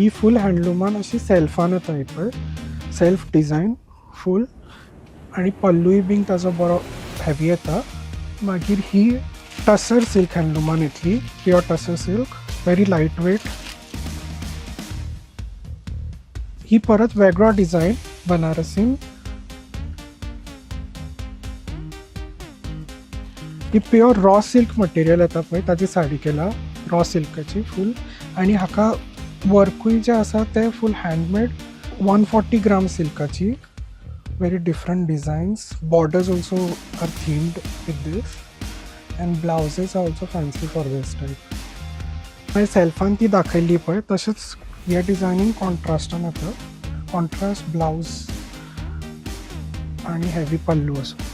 ही फूल हँडलुमान अशी सेल्फान येता ही पळय, सेल्फ डिझायन फूल आणि पल्लूय बीन ताजो बरो हेवी येता. मागीर ही टसर सिल्क हँडलुमान येतली, प्युअर टसर सिल्क, व्हेरी लायट वेट. ही परत वेगळो डिझायन बनारसीन. ही प्युअर रॉ सिल्क मटेरियल येता पळय ताजी साडी केला, रॉ सिल्काची फूल. आणि हाका वर्कूय जे आसा ते फूल handmade 140 gram सिल्काची. very different designs. Borders also are themed with this, and blouses are also fancy for this type. My selfan ती दाखयली पळय तशेंच ह्या डिझायनीन कॉन्ट्रास्टान येता, कॉन्ट्रास्ट ब्लाउज आणि हेवी पल्लू असो.